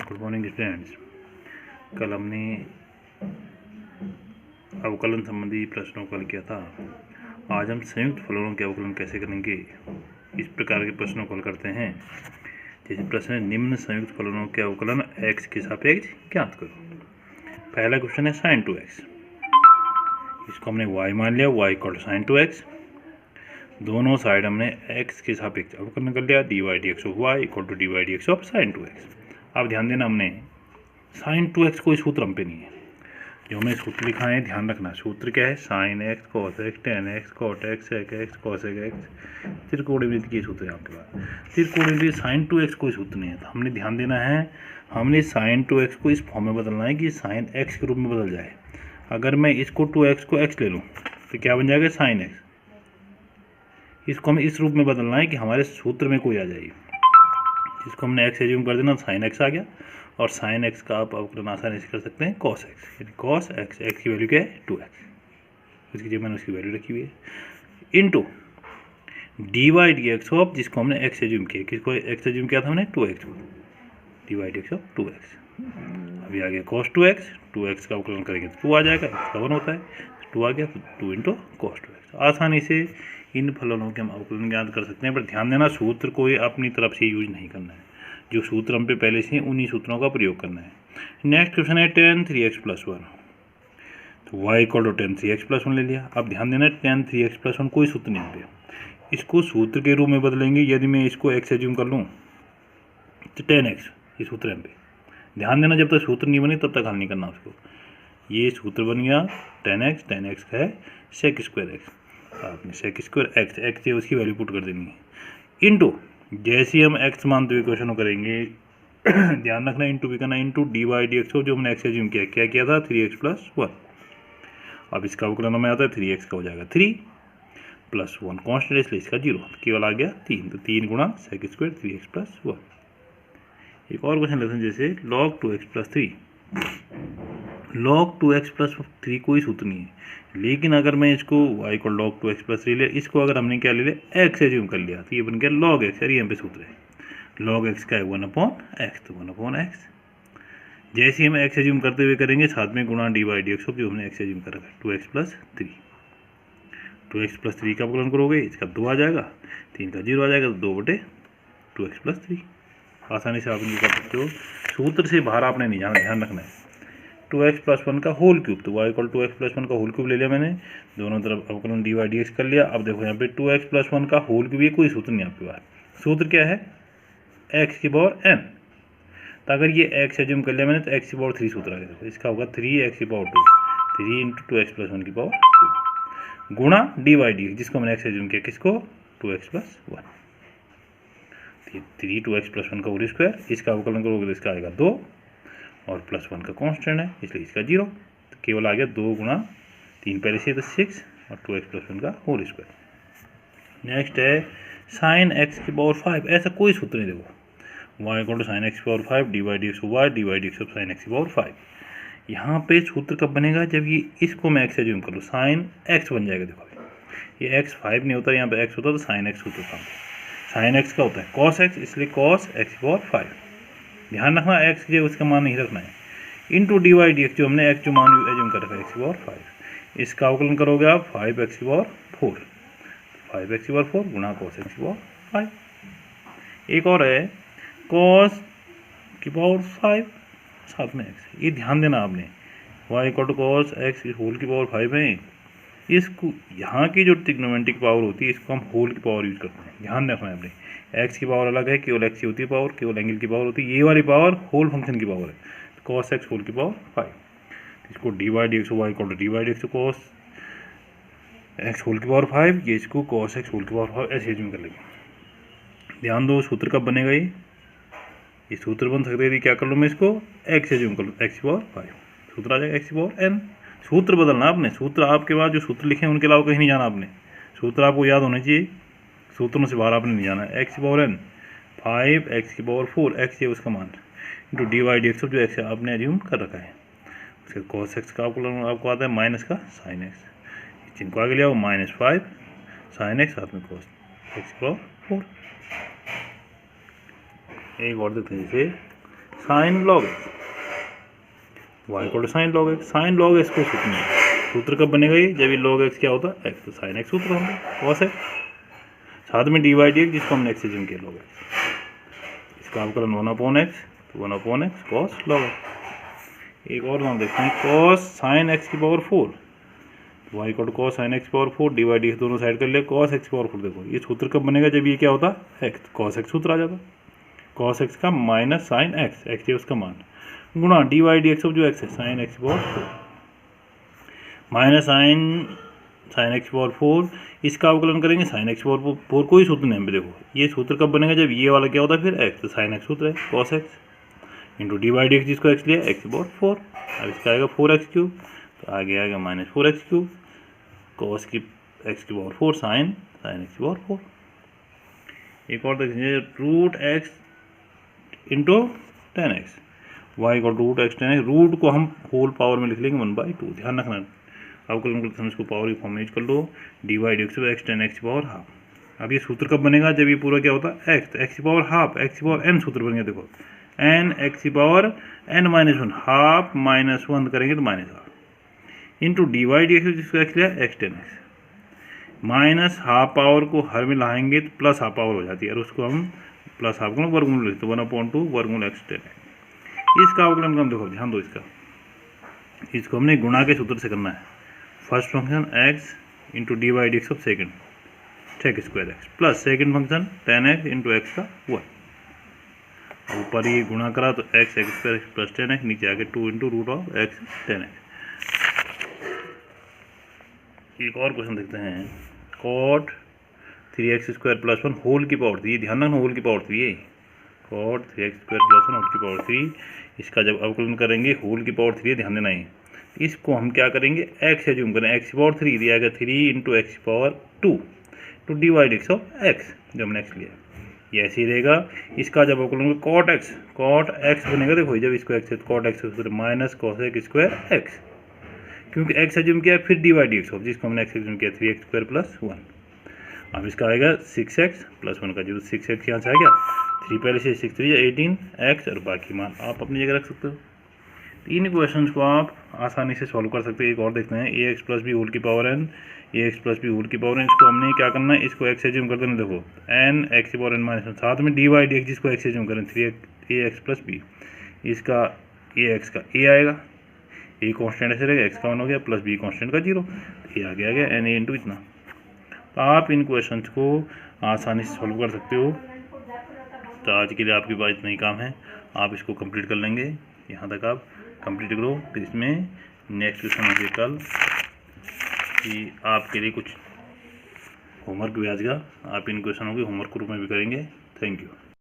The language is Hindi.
Good morning students. कल हमने अवकलन संबंधी प्रश्नों को हल किया था। आज हम संयुक्त फलनों के अवकलन कैसे करेंगे, इस प्रकार के प्रश्नों को हल करते हैं। जैसे प्रश्न है, निम्न संयुक्त फलनों के अवकलन x के सापेक्ष ज्ञात करो। पहला क्वेश्चन है sin 2x, इसको हमने y मान लिया, y equal to sin 2x। दोनों साइड हमने x के सापेक्ष अवकलन कर लिया, dy dx of y equal to dy dx of sin 2x। अब ध्यान देना, हमने sin 2x कोई सूत्र हम पे नहीं है, जो हमने सूत्र लिखा है ध्यान रखना। सूत्र क्या है? sin x cos x tan x cot x sec x cos x। त्रिकोणमिति के सूत्र है आपके पास। त्रिकोणमिति sin 2x कोई सूत्र नहीं है, तो हमने ध्यान देना है, हमने sin 2x को इस फॉर्म में बदलना है कि sin x के रूप में बदल जाए। अगर मैं इसको 2x को x ले लूँ तो क्या बन जाएगा? sin x। इसको हमें इस रूप में बदलना है कि हमारे सूत्र में कोई आ जाएगी। इसको हमने x एज्यूम कर देना, sin x आ गया, और sin x का आप अवकलन आसानी से कर सकते हैं cos x, यानी cos x, x की वैल्यू क्या है? 2x। उसकी जगह मैंने उसकी वैल्यू रखी हुई है, इनटू dy dx ऑफ, जिसको हमने x एज्यूम किया, किसको x एज्यूम किया था हमने? 2x को, dy dx ऑफ 2x। अभी आ गया cos 2x, 2x का अवकलन करेंगे तो 2 आ जाएगा, x का 1 होता है, 2 आ गया तो 2 इंटू cos 2x। आसानी से इन फलनों के हम अवकलन ज्ञात कर सकते हैं, पर ध्यान देना सूत्र कोई अपनी तरफ से यूज नहीं करना है, जो सूत्र हम पे पहले से उन्हीं सूत्रों का प्रयोग करना है। नेक्स्ट क्वेश्चन है tan 3x + 1, तो y equal to tan 3x + 1 ले लिया। अब ध्यान देना, tan 3x + 1 कोई सूत्र नहीं पे, इसको सूत्र के रूप में बदलेंगे। यदि मैं इसको x एज्यूम कर लूँ तो tan x, ये सूत्र है पे। ध्यान देना, जब तक सूत्र नहीं बने तब तक हल नहीं करना उसको। ये सूत्र बन गया tan x का है sec² x, आपने sec² x है उसकी वैल्यू पुट कर देनी है, इनटू जैसे हम x मानते हुए क्वेश्चन करेंगे ध्यान रखना, इनटू भी करना, इनटू dy dx जो हमने x एज्यूम किया, क्या किया था? 3x + 1। अब इसका अवकलन में आता है 3x का हो जाएगा 3 + 1 कॉन्स्टेंट, इसलिए इसका 0, केवल आ गया 3, तो 3 गुणा sec² 3x + 1। एक और क्वेश्चन लेते हैं, जैसे log 2x + 3। log 2x + 3 कोई सूत्र नहीं है, लेकिन अगर मैं इसको y इक्वल log 2x + 3 ले, इसको अगर हमने क्या ले लिया? x एज्यूम कर लिया, तो ये बन गया log x। यार यहाँ पे सूत्र है log x का है 1/x, तो 1/x। जैसे ही हम x एज्यूम करते हुए करेंगे, साथ में गुणा dy dx जो हमने x एज्यूम कर रखा है 2x + 3। 2x + 3 का अवकलन करोगे, इसका 2 आ जाएगा, 3 का 0 आ जाएगा, तो 2/2x + 3। आसानी से आप इनको कर सकते हो, सूत्र से बाहर आपने नहीं जाना, ध्यान रखना है। 2x + 1 का होल क्यूब, तो y इक्वल 2x + 1 का होल क्यूब ले लिया मैंने, दोनों तरफ अवकलन dy dx कर लिया। अब देखो यहाँ पे 2x + 1 का होल क्यूब, ये कोई सूत्र नहीं आपके पास। सूत्र क्या है? x⁴n। तो अगर ये x एज्यूम कर लिया मैंने, तो x⁴3 सूत्र आ गया, इसका होगा 3x⁴2, 3 × 2x + 1 की पावर 2 गुणा dy dx, जिसको मैंने x एज्यूम किया, किसको? 2x + 1। 3 2x + 1 का होल स्क्वायर, इसका अवकलन करोगे तो इसका आएगा 2, और +1 का कांस्टेंट है इसलिए इसका 0, तो केवल आ गया 2 गुणा 3 पहले से, तो 6, और 2x + 1 का होल स्क्वायर। नेक्स्ट है sin x⁴5। ऐसा कोई सूत्र नहीं, देखो y equal to sin x⁴5 dy dx of y dy dx of sin x⁴5। यहाँ पे सूत्र कब बनेगा? जब ये इसको मैं x एज्यूम कर लूँ, sin x बन जाएगा। देखो ये x 5 नहीं होता, यहाँ पे x होता तो sin x होता था। sin x का होता है cos x, इसलिए cos x⁴5। ध्यान रखना, x जो उसका मान नहीं रखना है, इनटू dy dx जो हमने x जो मान एज्यूम कर रखा है x⁴5, इसका अवकलन करोगे आप 5x⁴4, 5x⁴4 गुणा cos x⁴5। एक और है cos की⁴5 साथ में x। ये ध्यान देना आपने, y equal to cos x⁴5 है। इसको यहाँ की जो ट्रिग्नोमेट्रिक पावर होती है, इसको हम होल की पावर यूज करते हैं। ध्यान रखना है आपने, x की पावर अलग है, केवल x की होती है पावर, केवल एंगल की पावर होती है। ये वाली पावर होल फंक्शन की पावर है, cos x⁴5। इसको dy dx y equal to dy dx cos x⁴5, ये इसको cos x⁴5 ऐसे एज्यूम कर लेंगे। ध्यान दो, सूत्र कब बनेगा? ये सूत्र बन सकते हैं, क्या कर लूँ मैं इसको? x एज्यूम कर लूँ, x⁴5, सूत्र आ जाएगा x⁴n। सूत्र बदलना आपने, सूत्र आपके पास जो सूत्र लिखे हैं उनके अलावा कहीं नहीं जाना आपने, सूत्र आपको याद होने चाहिए, सूत्रों से बाहर आपने नहीं जाना है। x⁴n 5x⁴4, x है उसका मान, इंटू dy dx जो x आपने एज्यूम कर रखा है, उसके cos x का आपको आता है माइनस का sin x, जिनको आगे लिया वो -5 sin x साथ में cos x⁴4। एक और देखते हैं, जैसे sine log x, y equal to sine log x. Sine log x को सूत्र में, सूत्र कब बनेगा ये, जब ये लॉग एक्स क्या होता है एक्स, तो साइन एक्स सूत्र होंगे कॉस एक्स, साथ में डी वाई डी एक्स जिसको हमने एक्स एज्यूम किया लॉग एक्स, इसका अवकलन 1/x, तो 1/x कॉस लॉग एक्स। एक और नाम देखते हैं, कॉस साइन एक्स की power 4, y equal to cos sine x की power 4, d y d x दोनों साइड कर ले, कॉस एक्स की पावर 4। देखो ये सूत्र कब बनेगा, जब ये क्या होता है एक्स, कॉस एक्स सूत्र आ जाता, कॉस एक्स का माइनस साइन एक्स, एक्स है उसका मान, गुणा डी वाई डी एक्स जो एक्स है साइन एक्स की पावर 4 माइनस साइन एक्स की पावर 4, इसका अवकलन करेंगे साइन एक्स की पावर 4, कोई सूत्र नहीं है। देखो ये सूत्र कब बनेगा, जब ये वाला क्या होता है फिर एक्स, तो साइन एक्स सूत्र है cos x into d y d x जिसको एक्स लिया एक्स की पावर 4, अब इसका आएगा 4x क्यूब, तो आगे आएगा माइनस 4x क्यूब, कॉस की एक्स की पावर 4 साइन एक्स की पावर 4। एक और देखिए root x into 10x, y equal root x 10x, root को हम होल पावर में लिख लेंगे 1/2, ध्यान रखना अवकलन करते समय इसको पावर की फॉर्म में यूज कर लो, d y d x x 10x की पावर हाफ। अब ये सूत्र कब बनेगा, जब ये पूरा क्या होता है एक्स, एक्स की पावर हाफ, एक्स की पावर n सूत्र बन गया। देखो n एक्स की पावर n-1 हाफ माइनस 1 करेंगे तो minus half into d y d x जिसको एक्स लिया x 10x, minus half power को हर में लाएंगे तो प्लस हाफ पावर हो जाती है, और उसको हम प्लस हाफ को वर्गमूल लिखते 1/2 वर्गमूल एक्स 10x। इसका अवकलन हम देखो ध्यान दो, इसको हमने गुणा के सूत्र से करना है। First function x into d y d x of second sec square x plus second function 10x into x का 1, ऊपर ये गुणा करा तो x x square plus 10x, नीचे आके 2 into root of x 10x। एक और क्वेश्चन देखते हैं, cot 3x square plus 1 whole की पावर 3, ध्यान रखना होल की पावर 3 है, cot 3x square plus 1 whole की पावर 3, इसका जब अवकलन करेंगे होल की पावर 3 है, ध्यान देना है। इसको हम क्या करेंगे एक्स एज्यूम करें, एक्स की पावर 3 दिया गया 3 इंटू एक्स की power 2 to d y d x of x, जो हमने एक्स लिया ये ऐसे ही रहेगा। इसका जब अवकलन कॉट एक्स बनेगा, देखो जब इसको x cot x minus cos x square x, क्योंकि एक्स एज्यूम किया फिर d y d x of जिसको हमने एक्स एज्यूम किया 3x स्क्वायर प्लस 1। अब इसका आएगा 6x प्लस 1 का, जो 6x यहाँ से आ गया, 3 पहले से 6 3 18x, और बाकी मान आप अपनी जगह रख सकते हो। इन क्वेश्चंस को आप आसानी से सॉल्व कर सकते हैं। एक और देखते हैं, ax प्लस बी होल की power n, ax plus b whole की पावर n, इसको हमने क्या करना है, इसको x एज्यूम कर देना। देखो n x की पावर n माइनस 1, साथ में डी वाई डी एक्स जिसको x एज्यूम करें 3ax प्लस बी, इसका ax का a आएगा, a कॉन्स्टेंट ऐसे रहेगा, x का 1 हो गया प्लस b कॉन्स्टेंट का 0, a आ गया n a इंटू इतना। तो आप इन क्वेश्चंस को आसानी से सॉल्व कर सकते हो। तो आज के लिए आपके पास इतना ही काम है, आप इसको कंप्लीट कर लेंगे, यहाँ तक आप कंप्लीट करो। फिर इसमें नेक्स्ट क्वेश्चन होंगे कल, कि आपके लिए कुछ होमवर्क भी आज का, आप इन क्वेश्चनों के होमवर्क ग्रुप में भी करेंगे। Thank you.